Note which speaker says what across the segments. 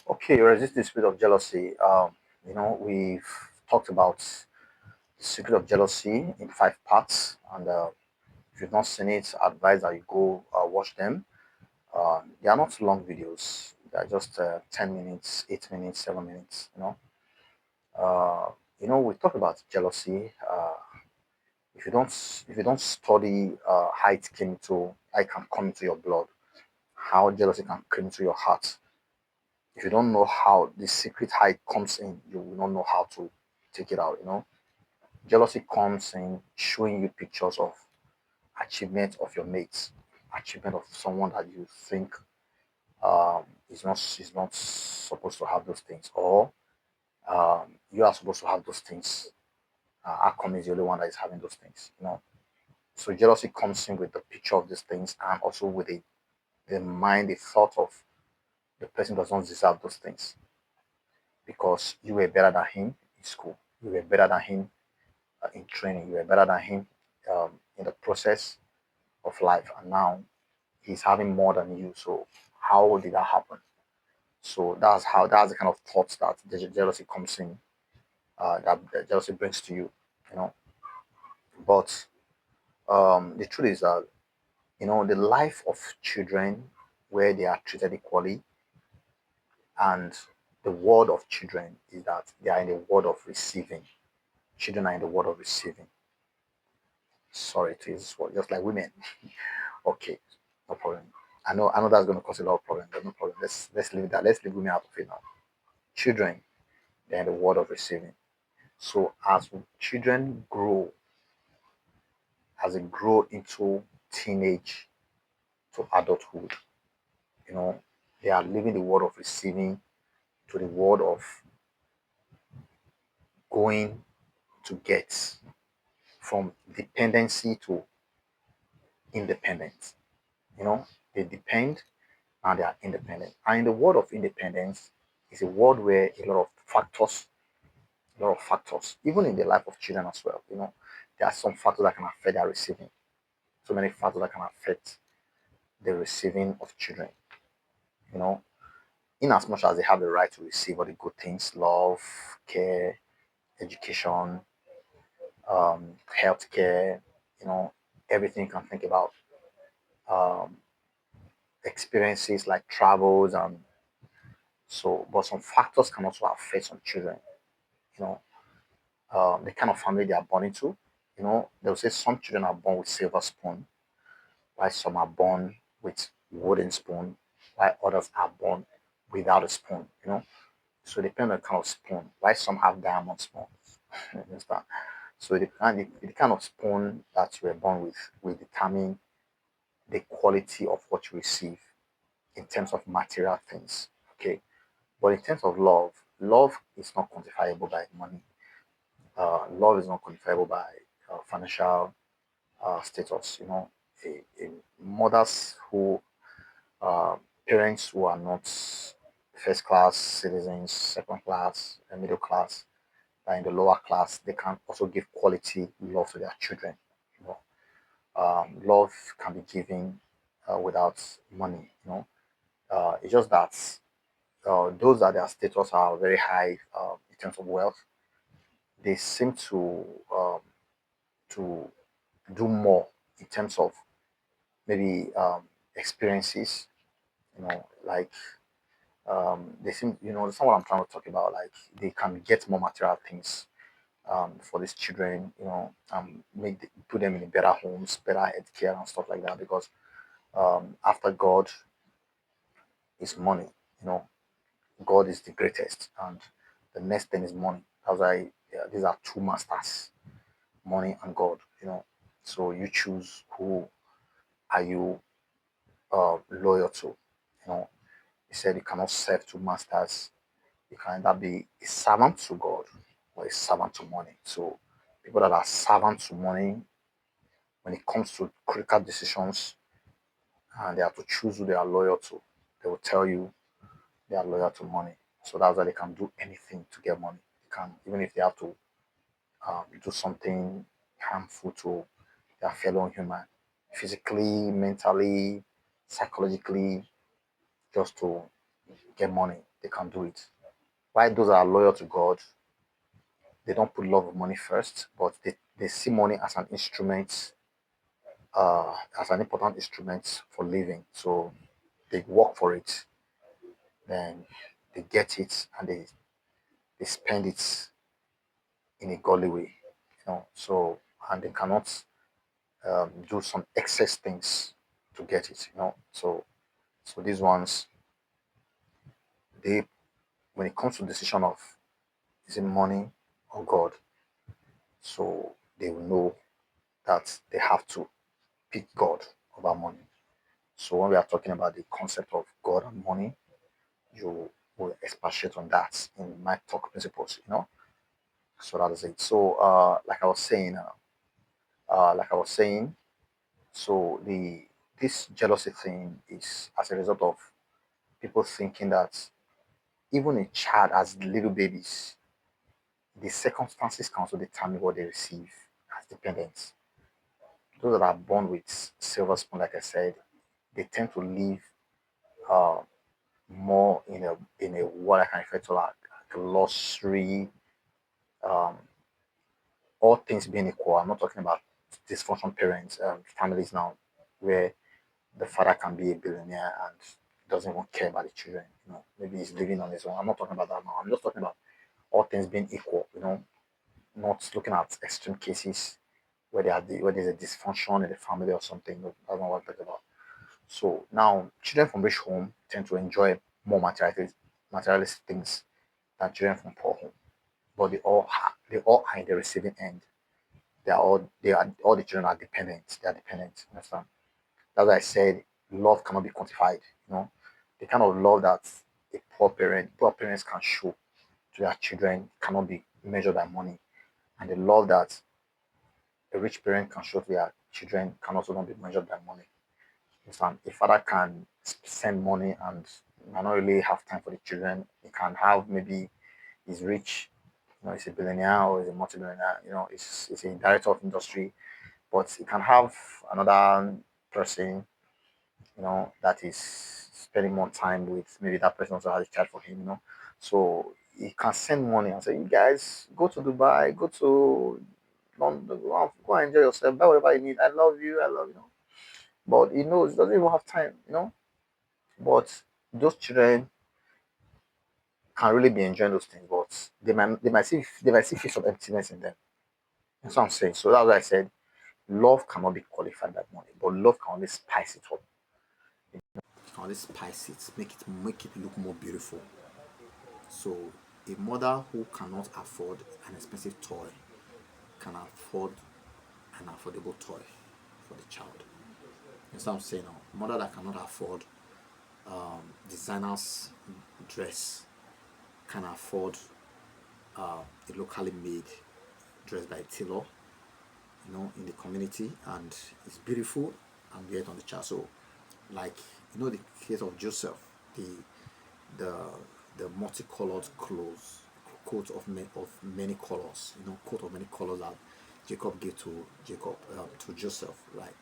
Speaker 1: Okay, resist the spirit of jealousy. We've talked about the secret of jealousy in 5 parts, and if you've not seen it, I advise that you go watch them. They are not long videos; they are just 10 minutes, 8 minutes, 7 minutes. Uh, we talk about jealousy. If you don't study how it came to, how it can come into your blood, how jealousy can come into your heart. If you don't know how the secret how it comes in, you will not know how to take it out. Jealousy comes in showing you pictures of achievement of your mates, achievement of someone that you think is not supposed to have those things, or you are supposed to have those things. How come is the only one that is having those things? So jealousy comes in with the picture of these things and also with the mind, the thought of the person does not deserve those things because you were better than him in school. You were better than him in training. You were better than him in the process of life. And now he's having more than you. So how did that happen? So that's the kind of thoughts that the jealousy comes in, that jealousy brings to you, you know. But the truth is that, the life of children where they are treated equally and the world of children is that they are in the world of receiving. Children are in the world of receiving. Sorry to use this word, just like women. Okay, no problem. I know that's going to cause a lot of problems, but no problem. Let's leave that. Let's leave women out of it now. Children, they're in the world of receiving. So as children grow, as they grow into teenage to adulthood, you know, they are leaving the world of receiving to the world of going to get, from dependency to independence. They depend and they are independent. And in the world of independence, it's a world where a lot of factors, even in the life of children as well, there are some factors that can affect their receiving. So many factors that can affect the receiving of children, you know, in as much as they have the right to receive all the good things, love, care, education, healthcare, everything you can think about, um, experiences like travels and so, but some factors can also affect some children, you know, the kind of family they are born into. They'll say some children are born with silver spoon, while some are born with wooden spoon, while others are born without a spoon. So it depends on the kind of spoon. Why some have diamond spoons. You understand? So the kind of spoon that you were born with will determine the quality of what you receive in terms of material things. Okay. But in terms of love, love is not quantifiable by money. Love is not quantifiable by financial status. A mothers who uh, parents who are not first class citizens, second class, and middle class, are in the lower class, they can also give quality love to their children. You Love can be given without money. It's just that those that their status are very high in terms of wealth, they seem to do more in terms of maybe experiences. Like they seem, that's not what I'm trying to talk about. Like they can get more material things for these children, put them in better homes, better healthcare and stuff like that. Because after God is money. You know, God is the greatest, and the next thing is money. That's why these are two masters, money and God. So you choose who are you loyal to. He said you cannot serve two masters. You can either be a servant to God or a servant to money. So people that are servants to money, when it comes to critical decisions and they have to choose who they are loyal to, they will tell you they are loyal to money. So that's why they can do anything to get money. They can, even if they have to do something harmful to their fellow human, physically, mentally, psychologically, just to get money. they can do it. Why those that are loyal to God, they don't put love of money first, but they see money as an instrument, as an important instrument for living. So they work for it, then they get it, and they spend it in a godly way. So and they cannot do some excess things to get it. So these ones, they when it comes to decision of is it money or God, so they will know that they have to pick God over money. So when we are talking about the concept of God and money, you will expatiate on that in my talk principles. So that is it. So like I was saying, so the this jealousy thing is as a result of people thinking that even a child as little babies, the circumstances can also determine what they receive as dependents. Those that are born with silver spoon, like I said, they tend to live uh, more in a what I can refer to like a luxury, um, all things being equal. I'm not talking about dysfunctional parents, families now, where the father can be a billionaire and doesn't even care about the children. Maybe he's living on his own. I'm not talking about that now. I'm just talking about all things being equal. Not looking at extreme cases where there's a dysfunction in the family or something. No, that's not what I'm talking about. So now, children from rich home tend to enjoy more materialistic things than children from poor home. But they all are in the receiving end. All the children are dependent. They are dependent. Understand? That's why I said love cannot be quantified. The kind of love that poor parents can show to their children cannot be measured by money, and the love that a rich parent can show to their children can also not be measured by money. Understand? A father can send money and might not really have time for the children. He can have maybe he's rich, he's a billionaire or he's a multi-billionaire, he's a director of industry, but he can have another person, that is spending more time with. Maybe that person also has a child for him. So he can send money and say, you guys go to Dubai, go to London, go and enjoy yourself, buy whatever you need. I love you, I love you. But he knows he doesn't even have time. But those children can really be enjoying those things, but they might see feel some emptiness in them. That's what I'm saying. So that's why I said love cannot be qualified by money, but love can only spice it up. Can only spice it, make it look more beautiful. So a mother who cannot afford an expensive toy can afford an affordable toy for the child. That's what I'm saying now. Mother that cannot afford designer's dress can afford a locally made dress by a tailor, in the community, and it's beautiful and wear it on the child. So, like the case of Joseph, the the the multicolored clothes, coat of many colors, coat of many colors that Jacob gave to Joseph, right?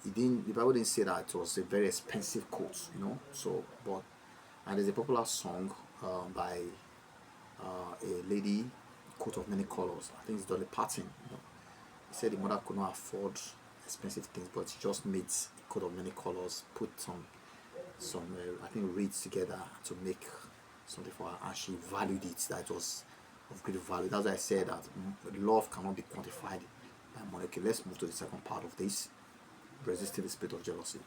Speaker 1: The Bible didn't say that it was a very expensive coat. So, but and there's a popular song by a lady, coat of many colors. I think it's Dolly Parton. He said the mother could not afford expensive things, but she just made a coat of many colors, put some I think reeds together to make something for her, and she valued it. That was of great value. That's why I said that love cannot be quantified by money. Okay, let's move to the second part of this: resisting the spirit of jealousy.